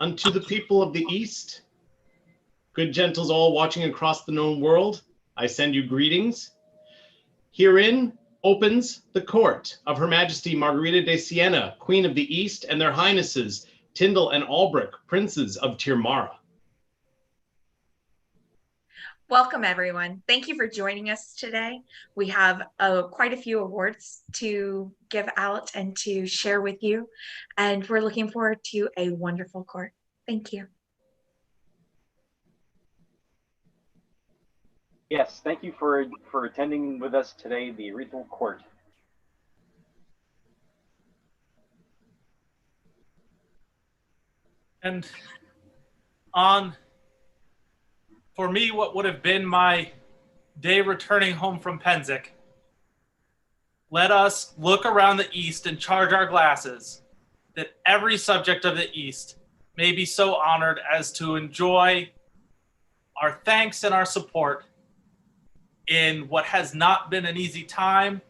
unto the people of the East, good gentles all watching across the known world, I send you greetings. Herein opens the court of Her Majesty Margarita de Siena, Queen of the East, and their Highnesses, Tyndall and Albrecht, Princes of Tirmara. Welcome, everyone. Thank you for joining us today. We have quite a few awards to give out and to share with you, and we're looking forward to a wonderful court. Thank you. Yes, thank you for attending with us today, the Ethereal Court. And for me, what would have been my day returning home from Penzic, let us look around the East and charge our glasses that every subject of the East may be so honored as to enjoy our thanks and our support in what has not been an easy time,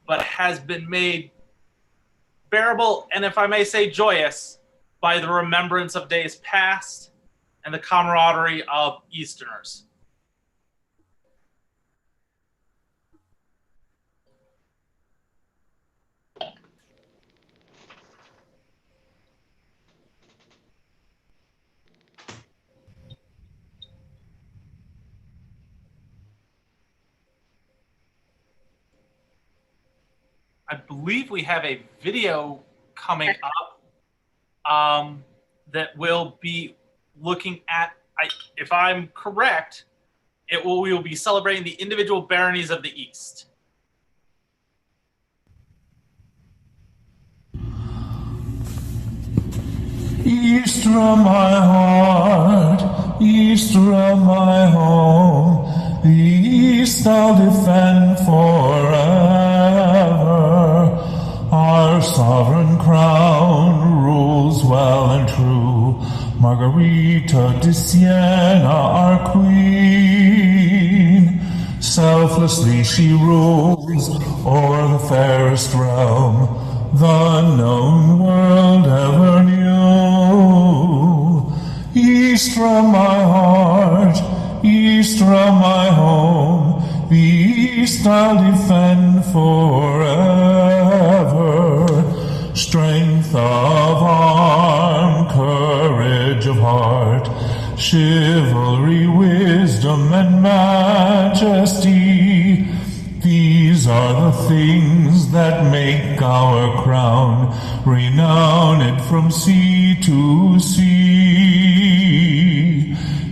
but has been made bearable, and if I may say joyous, by the remembrance of days past and the camaraderie of Easterners. I believe we have a video coming up that will be looking at, if I'm correct, we will be celebrating the individual baronies of the East. East from my heart, east from my home, the East I'll defend forever. Our sovereign crown rules well and true. Margarita de Siena, our queen, selflessly she rules o'er the fairest realm the known world ever knew. East from my heart, east from my home, the East I'll defend forever. Strength of arm, courage of heart, chivalry, wisdom, and majesty, these are the things that make our crown renowned from sea to sea.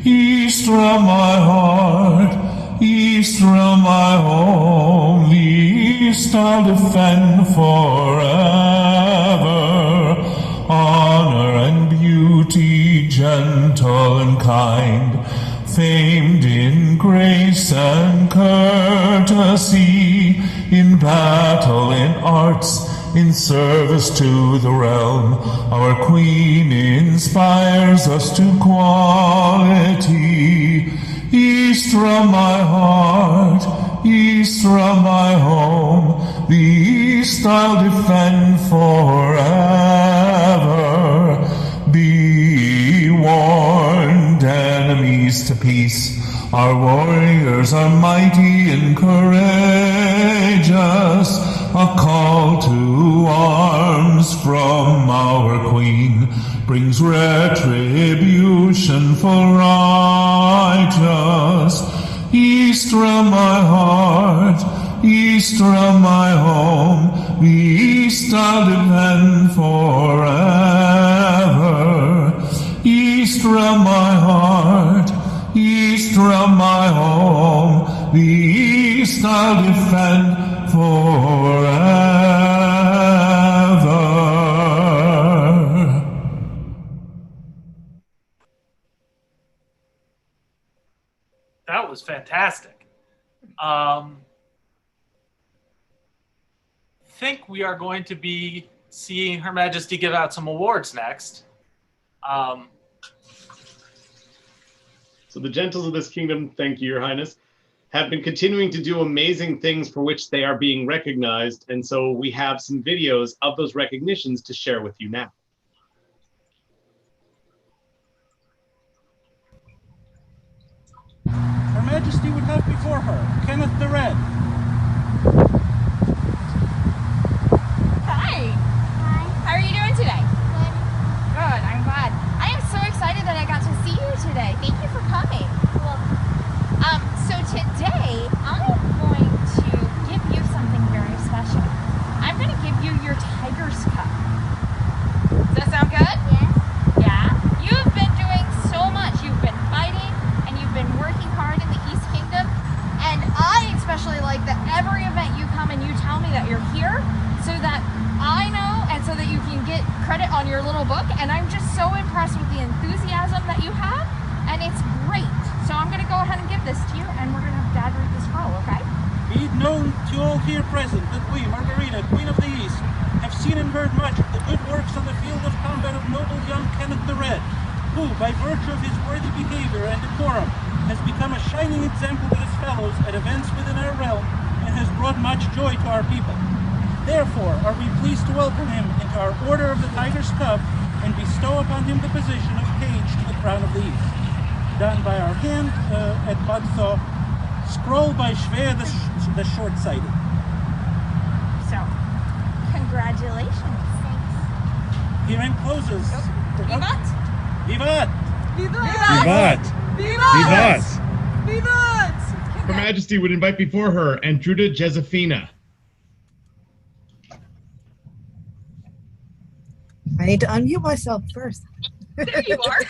East from my heart, east from my home, the East I'll defend forever. Honor and beauty, gentle and kind, famed in grace and courtesy, in battle, in arts, in service to the realm, our Queen inspires us to quality. East from my heart, east from my home, the East I'll defend forever. Be warned, enemies to peace, our warriors are mighty and courageous. A call to arms from our Queen brings retribution for righteous. East from my heart, east from my home, the East I'll defend forever. East from my heart, east from my home, the East I'll defend forever. That was fantastic. Think we are going to be seeing Her Majesty give out some awards next. So the gentles of this kingdom, thank you, Your Highness, have been continuing to do amazing things for which they are being recognized. And so we have some videos of those recognitions to share with you now. Majesty would have before her Kenneth the Red. Hi. Hi. How are you doing today? Good. Good, I'm glad. I am so excited that I got to see you today. Thank you for coming. You're welcome. So today, I'm going to give you something very special. I'm going to give you your Tiger's Cup. Does that sound good? Yes. Yeah? You've been doing so much. You've been fighting, and you've been working hard in the East Kingdom. And I especially like that every event you come and you tell me that you're here so that I know and so that you can get credit on your little book. And I'm just so impressed with the enthusiasm that you have. And it's great. So I'm going to go ahead and give this to you, and we're going to have Dad read the scroll, okay? Be it known to all here present that we, Margarita, Queen of the East, have seen and heard much of the good works on the field of combat of noble young Kenneth the Red, who, by virtue of his worthy behavior and decorum, has become a shining example to his fellows at events within our realm and has brought much joy to our people. Therefore, are we pleased to welcome him into our Order of the Tiger's Cup and bestow upon him the position of page to the Crown of the East. Done by our hand at Budthaw, scroll by Schwer the Short-Sighted. So, congratulations. Thanks. Herein closes. Vivat! Vivat! Vivat! Vivat! Vivat! Her Majesty would invite before her Andruda Josephina. I need to unmute myself first. There you are.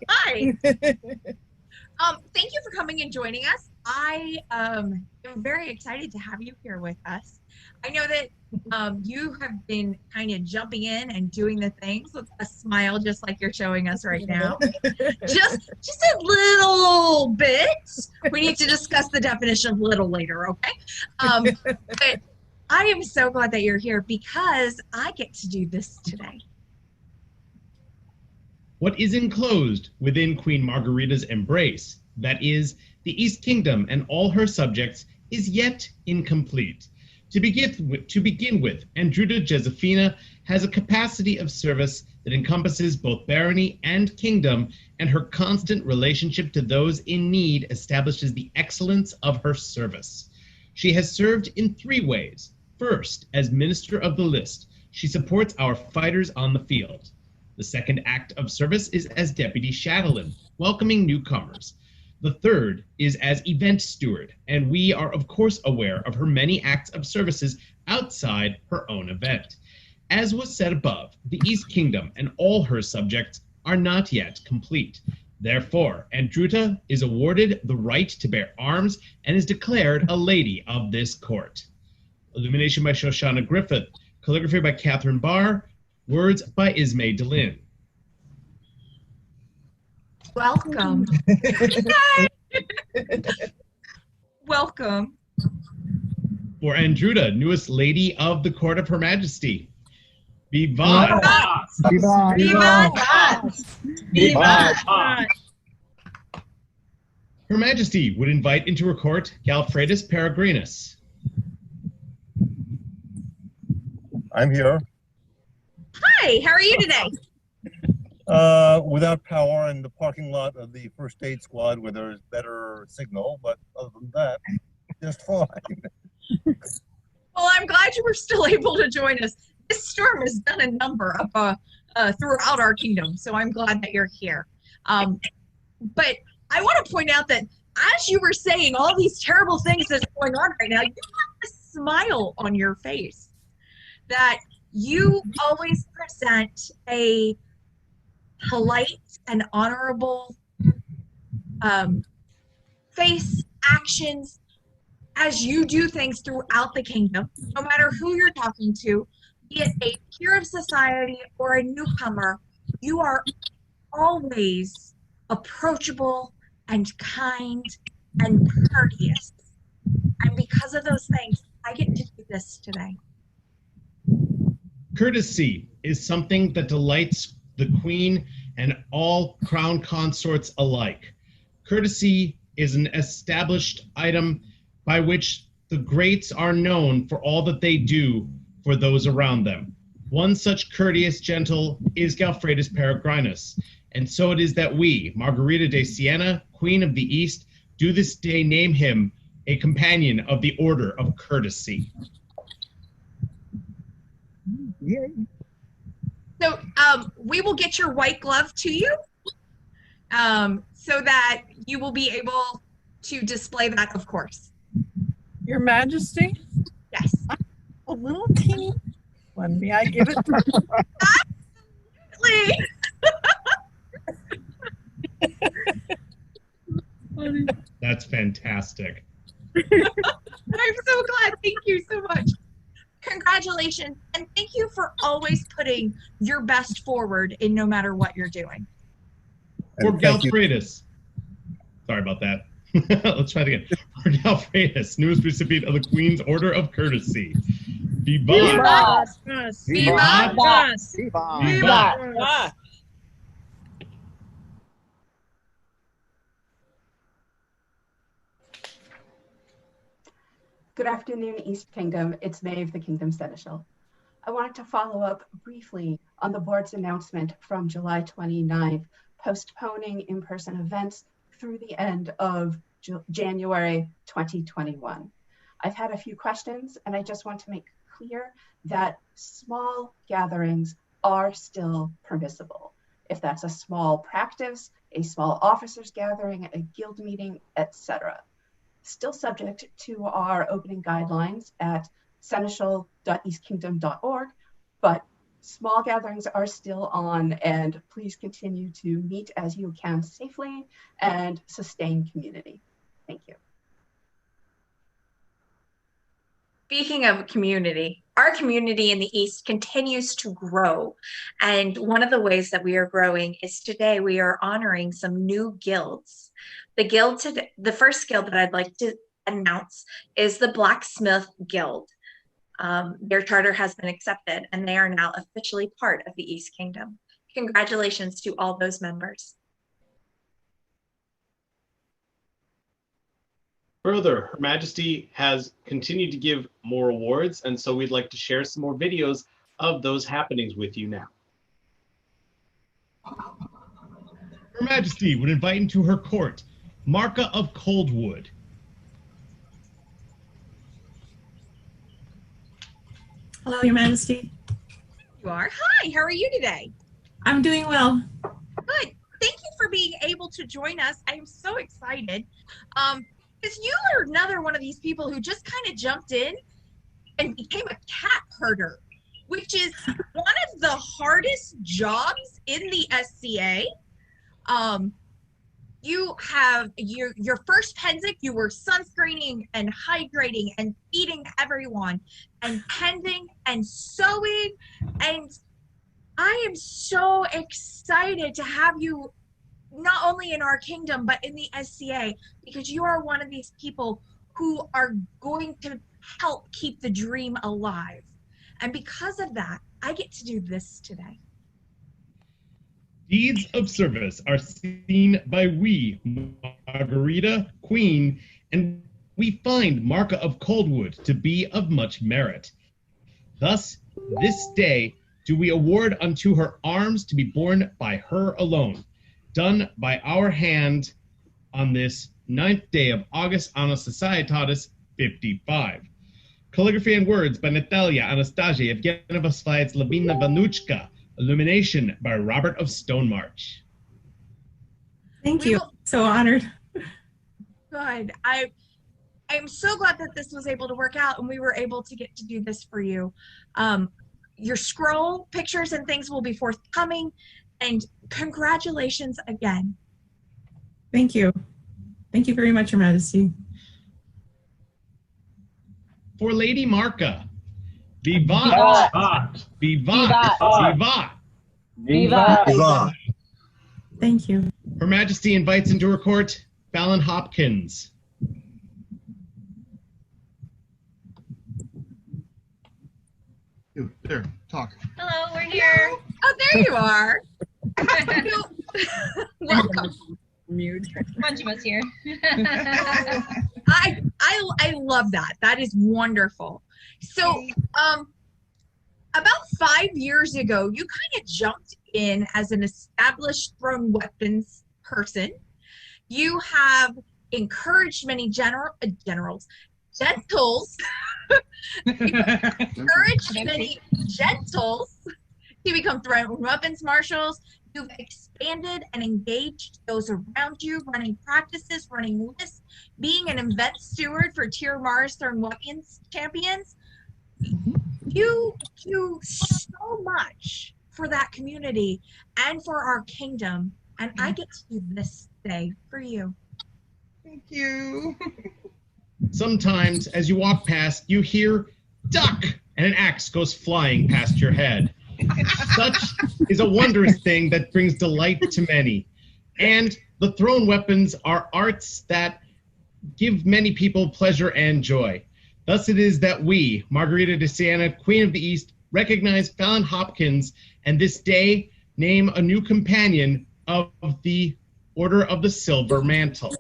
Hi. Thank you for coming and joining us. I am very excited to have you here with us. I know that you have been kind of jumping in and doing the things with a smile, just like you're showing us right now. just a little bit. We need to discuss the definition of little later, okay? But I am so glad that you're here because I get to do this today. What is enclosed within Queen Margarita's embrace, that is, the East Kingdom and all her subjects, is yet incomplete. To begin with, Andruda Josephina has a capacity of service that encompasses both barony and kingdom, and her constant relationship to those in need establishes the excellence of her service. She has served in 3 ways. First, as Minister of the List, she supports our fighters on the field. The second act of service is as Deputy Chatelaine, welcoming newcomers. The third is as event steward, and we are of course aware of her many acts of services outside her own event. As was said above, the East Kingdom and all her subjects are not yet complete. Therefore, Andruda is awarded the right to bear arms and is declared a lady of this court. Illumination by Shoshana Griffith, calligraphy by Catherine Barr, words by Ismay Delin. Welcome. Welcome. For Andruda, newest lady of the court of Her Majesty. Vivat! Vivat! Vivat! Vivat! Her Majesty would invite into her court Galfredus Peregrinus. I'm here. Hi, how are you today? Without power in the parking lot of the first aid squad where there's better signal, but other than that, just fine. Well, I'm glad you were still able to join us. This storm has done a number of throughout our kingdom, so I'm glad that you're here. But I want to point out that as you were saying all these terrible things that's going on right now, you have a smile on your face. That you always present a polite and honorable face, actions, as you do things throughout the kingdom, no matter who you're talking to, be it a peer of society or a newcomer, you are always approachable and kind and courteous. And because of those things, I get to do this today. Courtesy is something that delights the Queen and all crown consorts alike. Courtesy is an established item by which the greats are known for all that they do for those around them. One such courteous gentle is Galfredus Peregrinus, and so it is that we, Margarita de Siena, Queen of the East, do this day name him a companion of the Order of Courtesy. So we will get your white glove to you so that you will be able to display that, of course. Your Majesty, Yes. a little teeny one. May I give it? Absolutely. That's fantastic. I'm so glad. Thank you so much. Congratulations. And thank you for always putting your best forward in no matter what you're doing. For Galfredus. Sorry about that. Let's try it again. For Galfredus, newest recipient of the Queen's Order of Courtesy. Vivat! Vivat! Vivat! Good afternoon, East Kingdom. It's Maeve, the Kingdom Seneschal. I wanted to follow up briefly on the board's announcement from July 29th, postponing in-person events through the end of January 2021. I've had a few questions, and I just want to make clear that small gatherings are still permissible. If that's a small practice, a small officers gathering, a guild meeting, etc. Still subject to our opening guidelines at seneschal.eastkingdom.org, but small gatherings are still on, and please continue to meet as you can safely and sustain community. Thank you. Speaking of community, our community in the East continues to grow. And one of the ways that we are growing is today we are honoring some new guilds. The first guild that I'd like to announce is the Blacksmith Guild. Their charter has been accepted and they are now officially part of the East Kingdom. Congratulations to all those members. Further, Her Majesty has continued to give more awards, and so we'd like to share some more videos of those happenings with you now. Her Majesty would invite into her court Marka of Coldwood. Hello, Your Majesty. You are? Hi, how are you today? I'm doing well. Good. Thank you for being able to join us. I am so excited. Because you are another one of these people who just kind of jumped in and became a cat herder, which is one of the hardest jobs in the SCA. You have your first Penzic, you were sunscreening and hydrating and feeding everyone and pending and sewing. And I am so excited to have you not only in our kingdom, but in the SCA, because you are one of these people who are going to help keep the dream alive. And because of that, I get to do this today. Deeds of service are seen by we, Margarita, Queen, and we find Marka of Coldwood to be of much merit. Thus, this day do we award unto her arms to be borne by her alone, done by our hand on this 9th day of August Anno Societatis 55. Calligraphy and words by Natalia Anastasia Evgenova Slides Lavina Vanuchka. Illumination by Robert of Stonemarch. Thank you. So honored. Good. I'm so glad that this was able to work out and we were able to get to do this for you. Your scroll pictures and things will be forthcoming, and congratulations again. Thank you. Thank you very much, Your Majesty. For Lady Marka, Vivat! Vivat! Vivat! Vivat! Vivat! Thank you. Her Majesty invites into her court Fallon Hopkins. You, there, talk. Hello, we're here. Oh, there you are. Welcome. Munchmo's here. I love that. That is wonderful. So, about 5 years ago, you kind of jumped in as an established thrown weapons person. You have encouraged many gentles, encouraged many gentles to become thrown weapons marshals. You've expanded and engaged those around you, running practices, running lists, being an event steward for Tier Mars Thrown Weapons Champions. You do so much for that community and for our kingdom, and I get to do this today for you. Thank you. Sometimes, as you walk past, you hear "duck," and an axe goes flying past your head. Such is a wondrous thing that brings delight to many. And the thrown weapons are arts that give many people pleasure and joy. Thus it is that we, Margarita de Siena, Queen of the East, recognize Fallon Hopkins, and this day name a new companion of the Order of the Silver Mantle.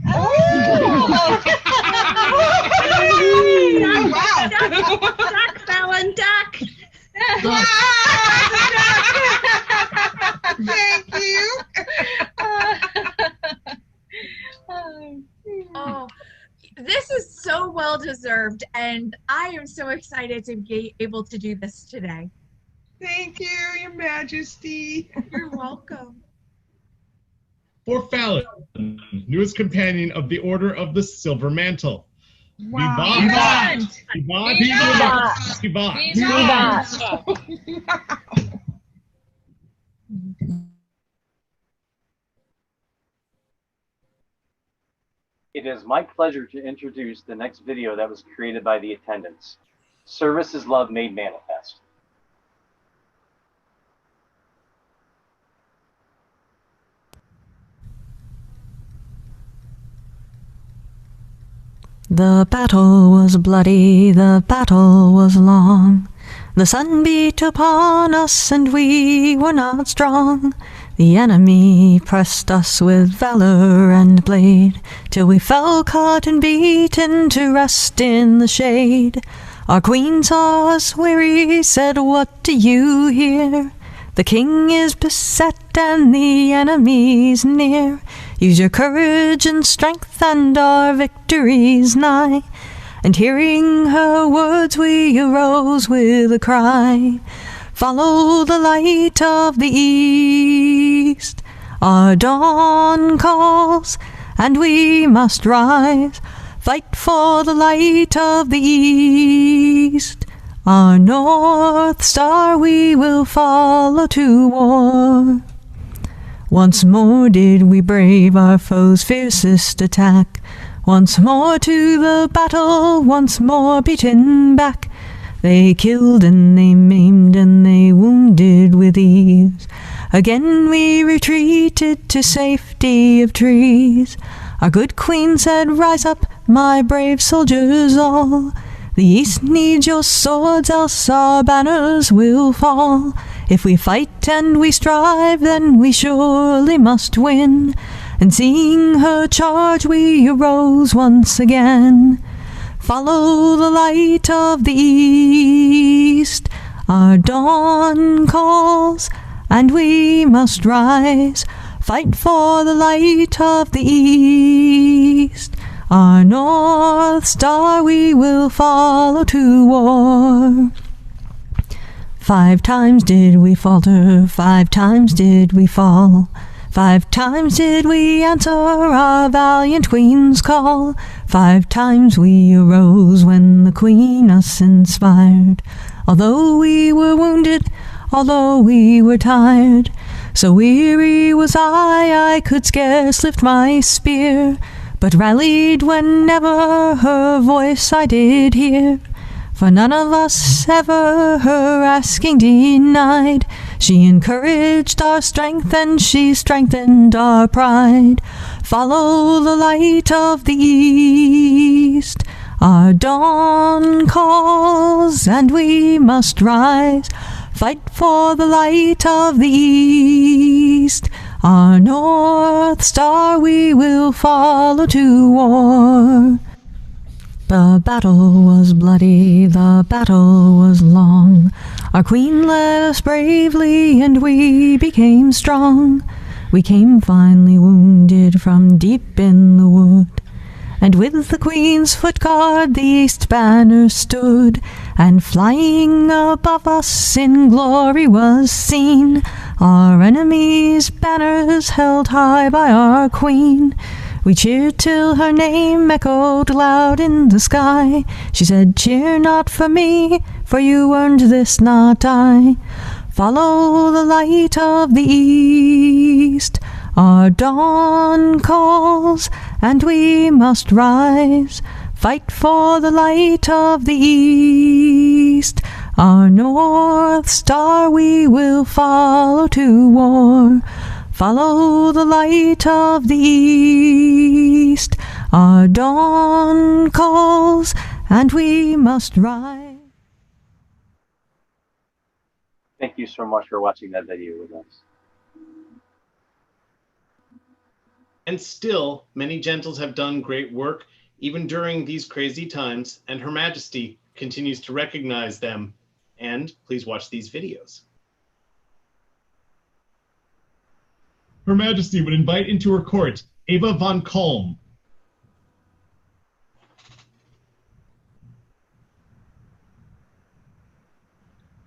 Oh! Wow. Duck, Fallon, duck. Thank you. Oh, this is so well deserved, and I am so excited to be able to do this today. Thank you, Your Majesty. You're welcome. For Fallon, newest companion of the Order of the Silver Mantle. Wow. Vivat! Vivat! Vivat! Vivat! It is my pleasure to introduce the next video that was created by the attendants. Service is Love Made Manifest. The battle was bloody, the battle was long. The sun beat upon us and we were not strong. The enemy pressed us with valor and blade, till we fell cut and beaten to rest in the shade. Our queen saw us weary, said, "What do you hear? The king is beset and the enemy's near. Use your courage and strength and our victory's nigh." And hearing her words we arose with a cry. Follow the light of the east. Our dawn calls and we must rise. Fight for the light of the east. Our North Star we will follow to war. Once more did we brave our foe's fiercest attack. Once more to the battle, once more beaten back. They killed and they maimed and they wounded with ease. Again we retreated to safety of trees. Our good queen said, "Rise up, my brave soldiers all. The East needs your swords, else our banners will fall. If we fight and we strive, then we surely must win." And seeing her charge, we arose once again. Follow the light of the east. Our dawn calls, and we must rise. Fight for the light of the east. Our North Star we will follow to war. 5 times did we falter, 5 times did we fall. 5 times did we answer our valiant queen's call. 5 times we arose when the queen us inspired. Although we were wounded, although we were tired, so weary was I could scarce lift my spear, but rallied whenever her voice I did hear. For none of us ever her asking denied. She encouraged our strength and she strengthened our pride. Follow the light of the east. Our dawn calls and we must rise. Fight for the light of the east. Our North Star we will follow to war. The battle was bloody, the battle was long. Our queen led us bravely and we became strong. We came finely wounded from deep in the wood, and with the Queen's foot guard the east banner stood, and flying above us in glory was seen our enemies' banners held high by our Queen. We cheered till her name echoed loud in the sky. She said, "Cheer not for me, for you earned this, not I. Follow the light of the east. Our dawn calls, and we must rise. Fight for the light of the east. Our North Star we will follow to war. Follow the light of the east. Our dawn calls, and we must rise." Thank you so much for watching that video with us. And still, many gentles have done great work, even during these crazy times, and Her Majesty continues to recognize them. And please watch these videos. Her Majesty would invite into her court Eva von Kalm.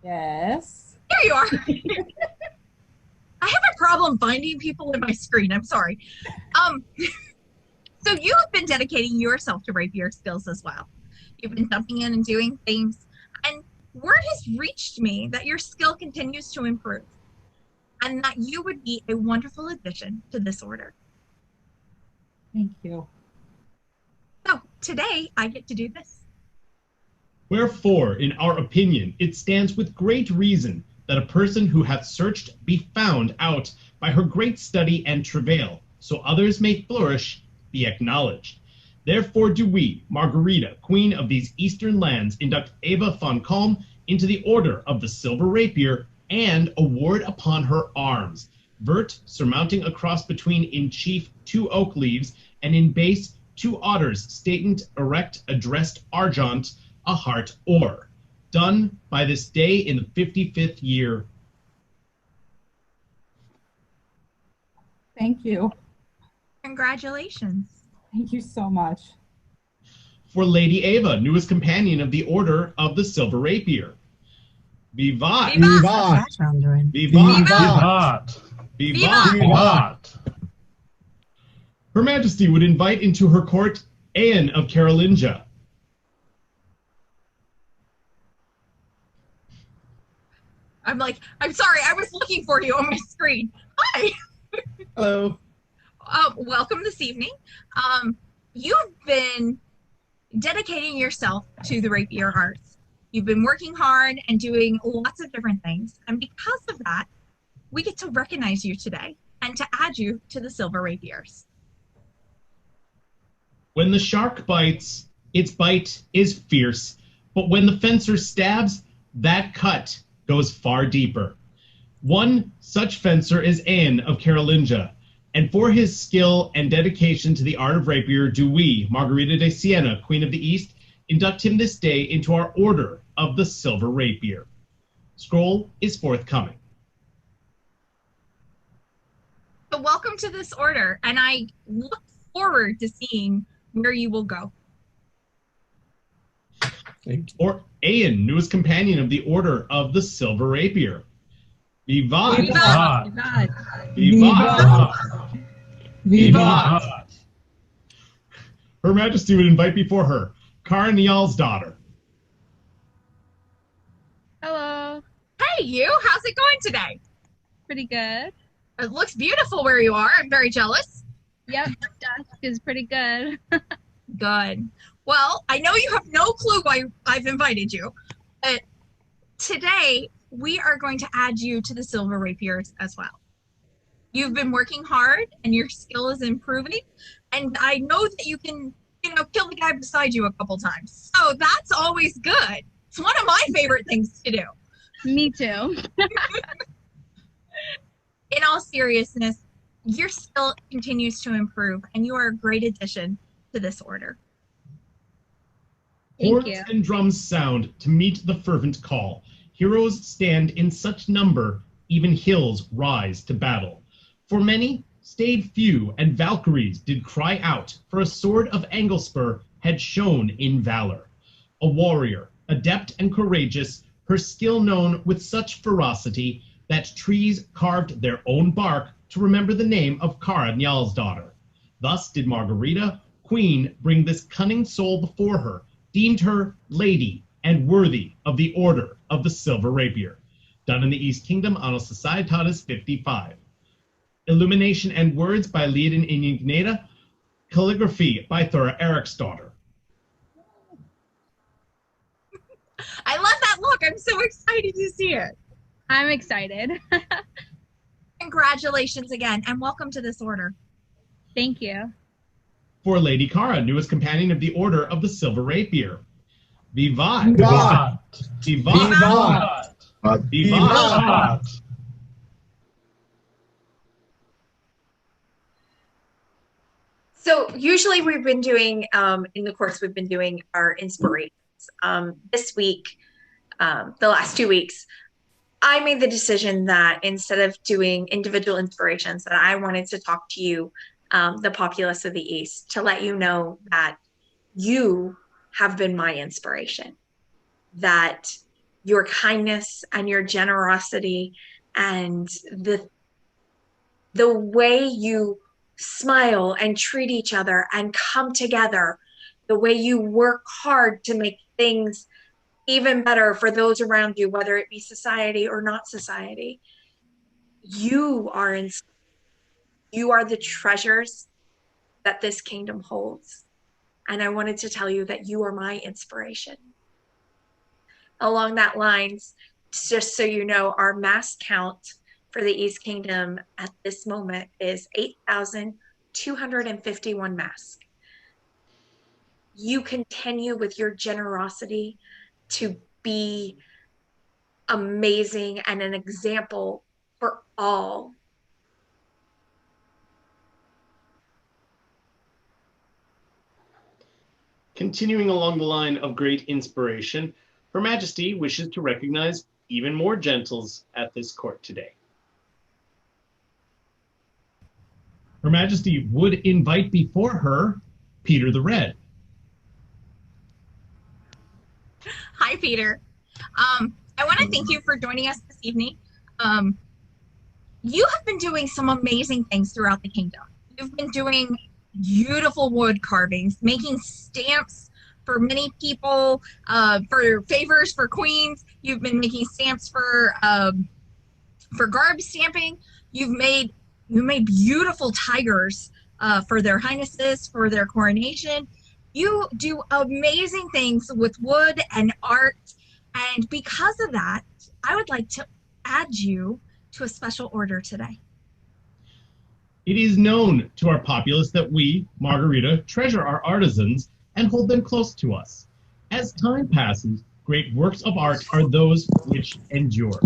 Yes. Here you are. I have a problem finding people in my screen. I'm sorry. So you have been dedicating yourself to rapier skills as well. You've been jumping in and doing things, and word has reached me that your skill continues to improve, and that you would be a wonderful addition to this order. Thank you. So today I get to do this. Wherefore, in our opinion, it stands with great reason that a person who hath searched be found out by her great study and travail, so others may flourish, be acknowledged. Therefore do we, Margarita, Queen of these Eastern lands, induct Eva von Kalm into the Order of the Silver Rapier and award upon her arms, vert surmounting a cross between in chief 2 oak leaves, and in base 2 otters, statent erect addressed argent, a heart or. Done by this day in the 55th year. Thank you. Congratulations. Thank you so much. For Lady Eva, newest companion of the Order of the Silver Rapier. Vivat! Vivat! Vivat! Vivat! Vivat! Her Majesty would invite into her court Anne of Carolingia. I'm sorry, I was looking for you on my screen. Hi. Hello. Welcome this evening. You've been dedicating yourself to the rapier arts. You've been working hard and doing lots of different things. And because of that, we get to recognize you today and to add you to the Silver Rapiers. When the shark bites, its bite is fierce, but when the fencer stabs, that cut goes far deeper. One such fencer is Anne of Carolingia, and for his skill and dedication to the art of rapier do we, Margarita de Siena, Queen of the East, induct him this day into our Order of the Silver Rapier. Scroll is forthcoming. So welcome to this order, and I look forward to seeing where you will go. Or Aeon, newest companion of the Order of the Silver Rapier. Vivat! Vivat! Vivat! Vivat! Vivat! Her Majesty would invite before her Cara Nial's daughter. Hello. Hey, you! How's it going today? Pretty good. It looks beautiful where you are. I'm very jealous. Yep, dusk is pretty good. Good. Well, I know you have no clue why I've invited you, but today we are going to add you to the Silver Rapiers as well. You've been working hard and your skill is improving, and I know that you can, kill the guy beside you a couple times. So that's always good. It's one of my favorite things to do. Me too. In all seriousness, your skill continues to improve, and you are a great addition to this order. Thank Horns you. and drums sound to meet the fervent call. Heroes stand in such number, even hills rise to battle. For many stayed few, and Valkyries did cry out, for a sword of Anglespur had shone in valor. A warrior, adept and courageous, her skill known with such ferocity that trees carved their own bark to remember the name of Kara Njal's daughter. Thus did Margarita, queen, bring this cunning soul before her, deemed her lady and worthy of the Order of the Silver Rapier. Done in the East Kingdom, Anno Societatis 55. Illumination and words by Leodin Inignata. Calligraphy by Thora Eriksdottir. I love that look. I'm so excited to see it. I'm excited. Congratulations again, and welcome to this order. Thank you. For Lady Kara, newest companion of the Order of the Silver Rapier. Vivat! Vivat! Vivat! Vivat! Vivat! So usually we've been doing, in the course, we've been doing our inspirations. This week, the last 2 weeks, I made the decision that instead of doing individual inspirations, that I wanted to talk to you, the populace of the East, to let you know that you have been my inspiration, that your kindness and your generosity and the way you smile and treat each other and come together, the way you work hard to make things even better for those around you, whether it be society or not society. You are the treasures that this kingdom holds. And I wanted to tell you that you are my inspiration. Along that lines, just so you know, our mass count for the East Kingdom at this moment is 8,251 masks. You continue with your generosity to be amazing and an example for all. Continuing along the line of great inspiration, Her Majesty wishes to recognize even more gentles at this court today. Her Majesty would invite before her Peter the Red. Hi, Peter. I want to thank you for joining us this evening. You have been doing some amazing things throughout the kingdom. You've been doing beautiful wood carvings, making stamps for many people, for favors for queens. You've been making stamps for garb stamping. You made beautiful tigers for their highnesses, for their coronation. You do amazing things with wood and art, and because of that, I would like to add you to a special order today. It is known to our populace that we, Margarita, treasure our artisans and hold them close to us. As time passes, great works of art are those which endure.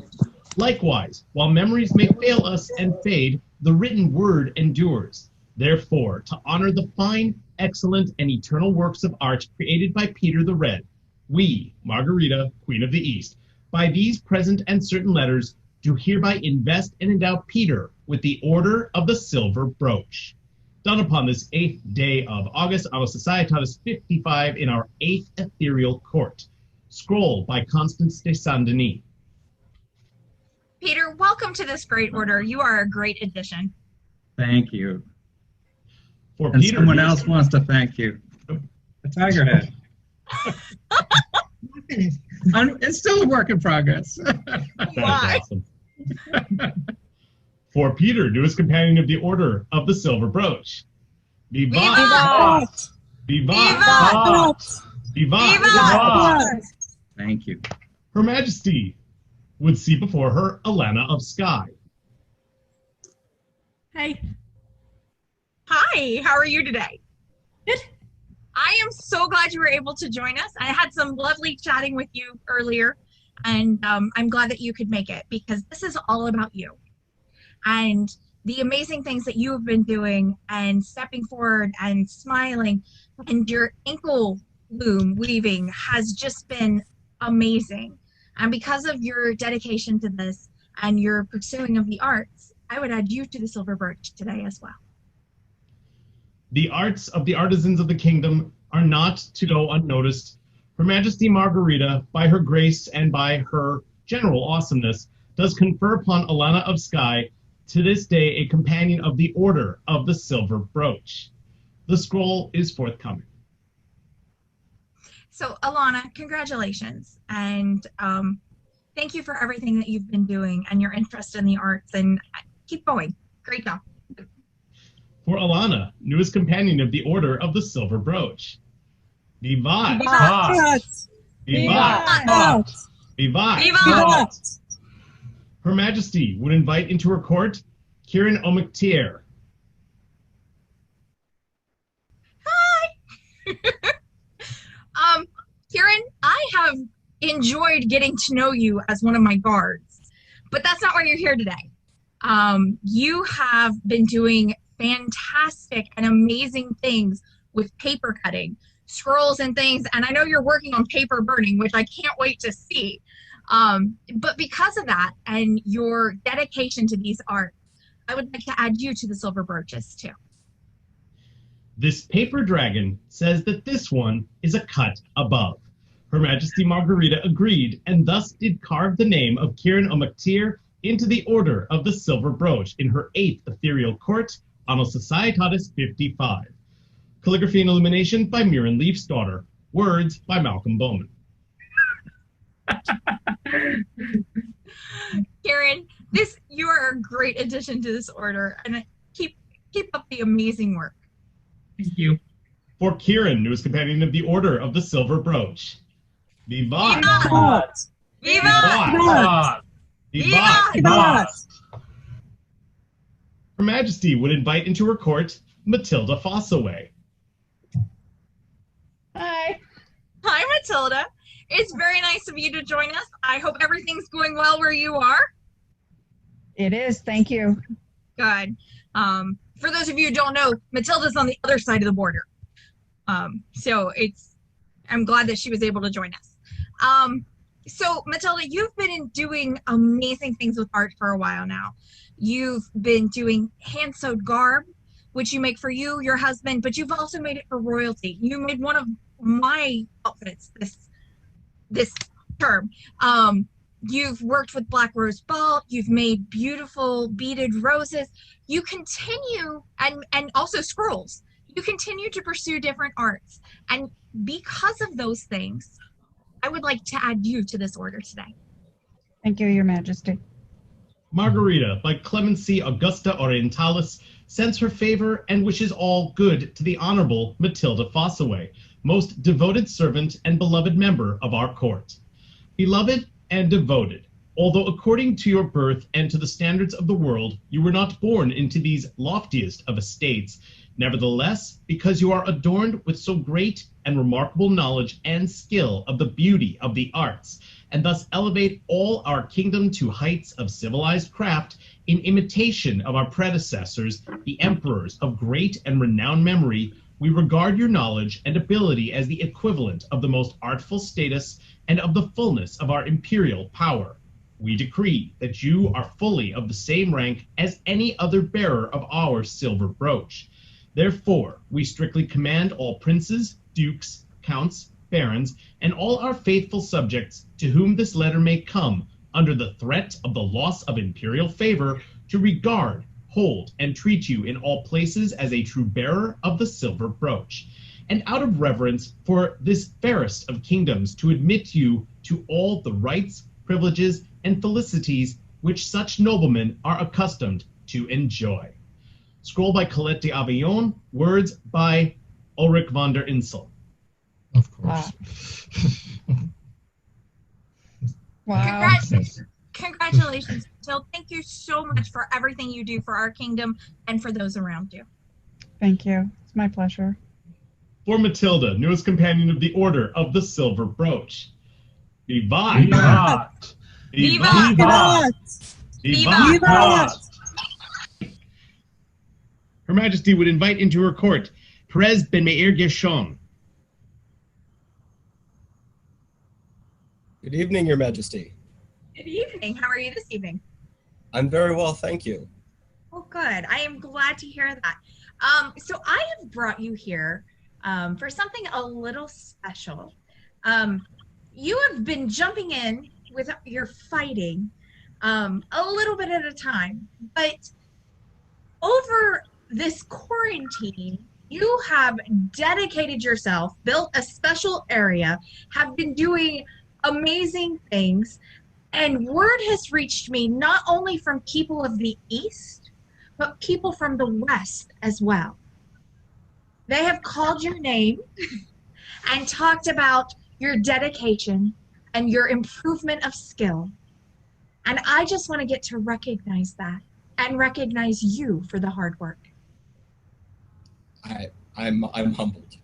Likewise, while memories may fail us and fade, the written word endures. Therefore, to honor the fine, excellent, and eternal works of art created by Peter the Red, we, Margarita, Queen of the East, by these present and certain letters, do hereby invest and endow Peter with the Order of the Silver Brooch. Done upon this 8th day of August, Anno Societatis 55, in our 8th Ethereal Court. Scroll by Constance de Saint-Denis. Peter, welcome to this great order. You are a great addition. Thank you. For And Peter, someone else wants to thank you. A tiger head. It's still a work in progress. That is awesome. For Peter, newest companion of the Order of the Silver Brooch. Vivat! Vivat! Vivat! Vivat! Vivat! Thank you. Her Majesty would see before her Alana of Skye. Hey. Hi, how are you today? Good. I am so glad you were able to join us. I had some lovely chatting with you earlier, and I'm glad that you could make it because this is all about you and the amazing things that you have been doing and stepping forward and smiling, and your ankle loom weaving has just been amazing. And because of your dedication to this and your pursuing of the arts, I would add you to the silver birch today as well. The arts of the artisans of the kingdom are not to go unnoticed. Her Majesty Margarita, by her grace and by her general awesomeness, does confer upon Alana of Sky, to this day a companion of the Order of the Silver Brooch. The scroll is forthcoming. So, Alana, congratulations. And thank you for everything that you've been doing and your interest in the arts. And keep going. Great job. For Alana, newest companion of the Order of the Silver Brooch. Vivat! Vivat! Vivat! Vivat! Vivat! Her Majesty would invite into her court Kieran O'McTeer. Hi! Kieran, I have enjoyed getting to know you as one of my guards, but that's not why you're here today. You have been doing fantastic and amazing things with paper cutting, scrolls and things, and I know you're working on paper burning, which I can't wait to see. But because of that and your dedication to these arts, I would like to add you to the silver birches too. This paper dragon says that this one is a cut above. Her Majesty Margarita agreed, and thus did carve the name of Kieran O'McTeer into the Order of the Silver Brooch in her 8th Ethereal Court, Anno Societatis 55. Calligraphy and illumination by Mirren Leaf's daughter. Words by Malcolm Bowman. Kieran, you are a great addition to this order, and keep up the amazing work. Thank you. For Kieran, newest companion of the Order of the Silver Brooch. Vivat! Vivat! Vivat! Vivat! Vivat! Her Majesty would invite into her court Matilda Fossaway. Hi. Hi, Matilda. It's very nice of you to join us. I hope everything's going well where you are. It is. Thank you. Good. For those of you who don't know, Matilda's on the other side of the border. So I'm glad that she was able to join us. So Matilda, you've been doing amazing things with art for a while now. You've been doing hand-sewed garb, which you make for you, your husband, but you've also made it for royalty. You made one of my outfits this term. You've worked with Black Rose Ball. You've made beautiful beaded roses. You continue, and also scrolls. You continue to pursue different arts. And because of those things, I would like to add you to this order today. Thank you, Your Majesty. Margarita, by Clemency Augusta Orientalis, sends her favor and wishes all good to the Honorable Matilda Fossaway, most devoted servant and beloved member of our court. Beloved and devoted, although according to your birth and to the standards of the world, you were not born into these loftiest of estates, nevertheless, because you are adorned with so great and remarkable knowledge and skill of the beauty of the arts, and thus elevate all our kingdom to heights of civilized craft in imitation of our predecessors, the emperors of great and renowned memory, we regard your knowledge and ability as the equivalent of the most artful status and of the fullness of our imperial power. We decree that you are fully of the same rank as any other bearer of our silver brooch. Therefore, we strictly command all princes, dukes, counts, barons, and all our faithful subjects to whom this letter may come, under the threat of the loss of imperial favor, to regard, hold, and treat you in all places as a true bearer of the silver brooch, and out of reverence for this fairest of kingdoms to admit you to all the rights, privileges, and felicities which such noblemen are accustomed to enjoy. Scroll by Colette de Avignon, words by Ulrich von der Insel. Of course. Wow. Congratulations, Matilda. Thank you so much for everything you do for our kingdom and for those around you. Thank you. It's my pleasure. For Matilda, newest companion of the Order of the Silver Brooch. Vivat! Vivat! Vivat! Vivat! Vivat! Vivat! Her Majesty would invite into her court Perez Ben Meir Gershon. Good evening, Your Majesty. Good evening. How are you this evening? I'm very well, thank you. Oh, good. I am glad to hear that. So I have brought you here for something a little special. You have been jumping in with your fighting a little bit at a time, but over this quarantine, you have dedicated yourself, built a special area, have been doing amazing things, and word has reached me not only from people of the East, but people from the West as well. They have called your name and talked about your dedication and your improvement of skill. And I just want to get to recognize that and recognize you for the hard work. I'm humbled.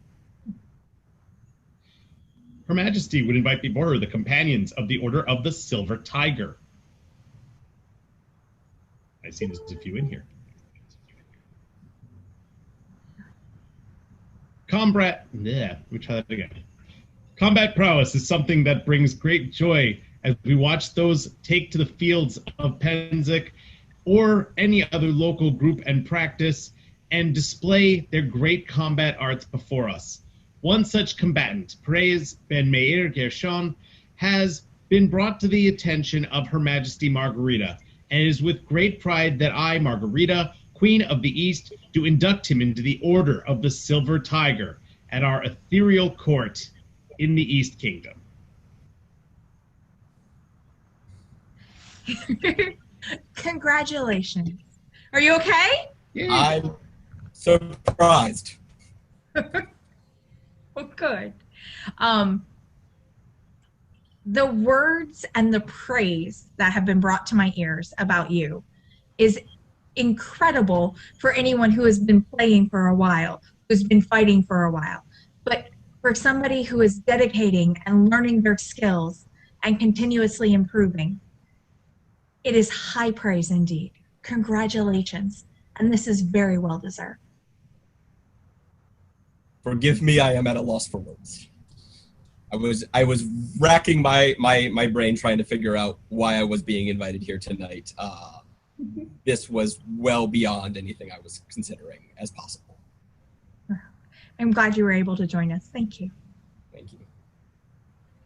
Her Majesty would invite before her the companions of the Order of the Silver Tiger. I see there's a few in here. Let me try that again. Combat prowess is something that brings great joy as we watch those take to the fields of Pennsic or any other local group and practice and display their great combat arts before us. One such combatant, Perez Ben Meir Gershon, has been brought to the attention of Her Majesty Margarita, and it is with great pride that I, Margarita, Queen of the East, do induct him into the Order of the Silver Tiger at our ethereal court in the East Kingdom. Congratulations. Are you okay? I'm surprised. Oh, good. The words and the praise that have been brought to my ears about you is incredible for anyone who has been playing for a while, who's been fighting for a while. But for somebody who is dedicating and learning their skills and continuously improving, it is high praise indeed. Congratulations. And this is very well deserved. Forgive me, I am at a loss for words. I was racking my brain trying to figure out why I was being invited here tonight. This was well beyond anything I was considering as possible. I'm glad you were able to join us. Thank you. Thank you.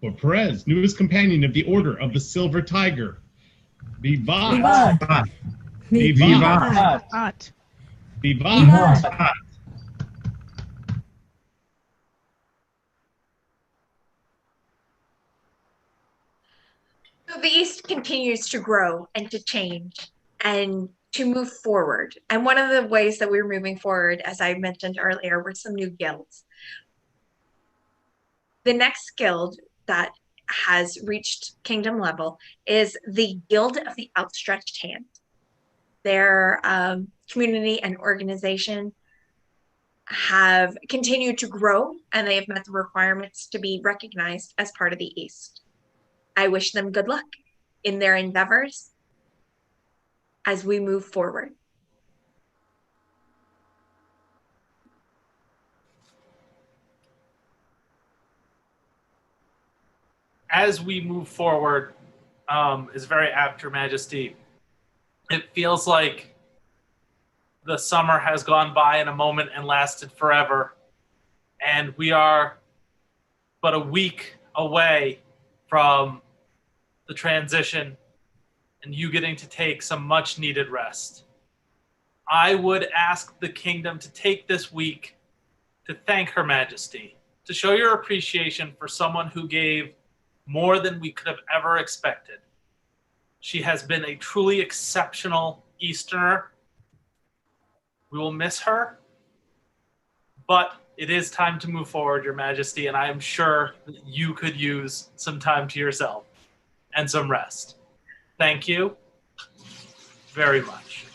For Perez, newest companion of the Order of the Silver Tiger. Vivat! Vivat! Vivat! Vivat! Vivat! So the East continues to grow and to change and to move forward. And one of the ways that we're moving forward, as I mentioned earlier, were some new guilds. The next guild that has reached kingdom level is the Guild of the Outstretched Hand. Their community and organization have continued to grow, and they have met the requirements to be recognized as part of the East. I wish them good luck in their endeavors as we move forward. As we move forward, is very apt, Your Majesty. It feels like the summer has gone by in a moment and lasted forever. And we are but a week away from the transition and you getting to take some much needed rest. I would ask the kingdom to take this week to thank Her Majesty, to show your appreciation for someone who gave more than we could have ever expected. She has been a truly exceptional Easterner. We will miss her, but it is time to move forward, Your Majesty, and I am sure that you could use some time to yourself and some rest. Thank you very much.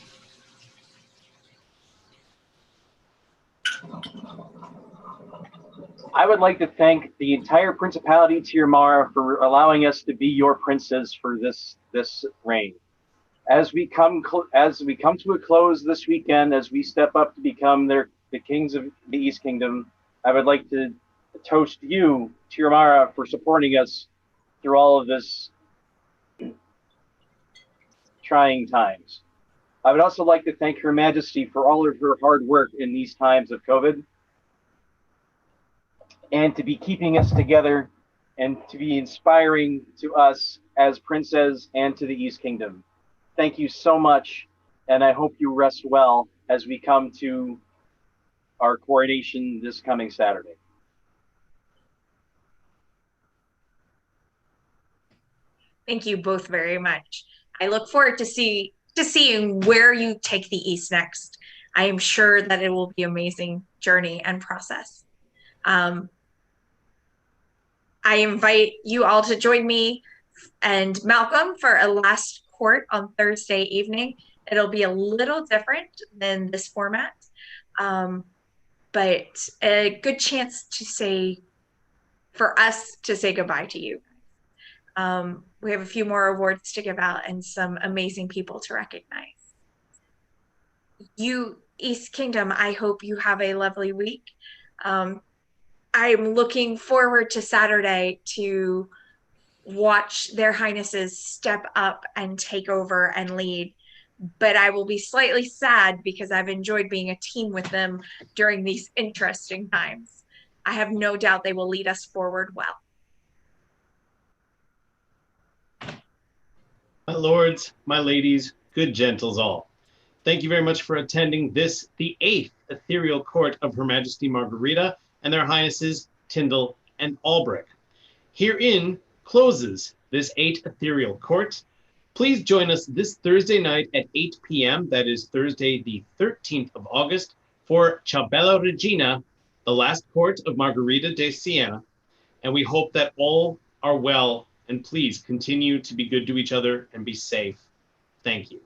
I would like to thank the entire Principality Tirmar for allowing us to be your princes for this reign. As we come to a close this weekend, as we step up to become the kings of the East Kingdom, I would like to toast you, Tirmara, for supporting us through all of this trying times. I would also like to thank Her Majesty for all of her hard work in these times of COVID, and to be keeping us together and to be inspiring to us as princes and to the East Kingdom. Thank you so much, and I hope you rest well as we come to our coronation this coming Saturday. Thank you both very much. I look forward to seeing where you take the East next. I am sure that it will be an amazing journey and process. I invite you all to join me and Malcolm for a last court on Thursday evening. It'll be a little different than this format, but a good chance for us to say goodbye to you. We have a few more awards to give out and some amazing people to recognize. You, East Kingdom, I hope you have a lovely week. I'm looking forward to Saturday to watch their highnesses step up and take over and lead. But I will be slightly sad because I've enjoyed being a team with them during these interesting times. I have no doubt they will lead us forward well. My lords, my ladies, good gentles all. Thank you very much for attending this, the 8th Ethereal Court of Her Majesty Margarita and their Highnesses Tyndall and Albrecht. Herein closes this 8th Ethereal Court. Please join us this Thursday night at 8 p.m., that is Thursday the 13th of August, for Ciabella Regina, the last court of Margarita de Siena. And we hope that all are well, and please continue to be good to each other and be safe. Thank you.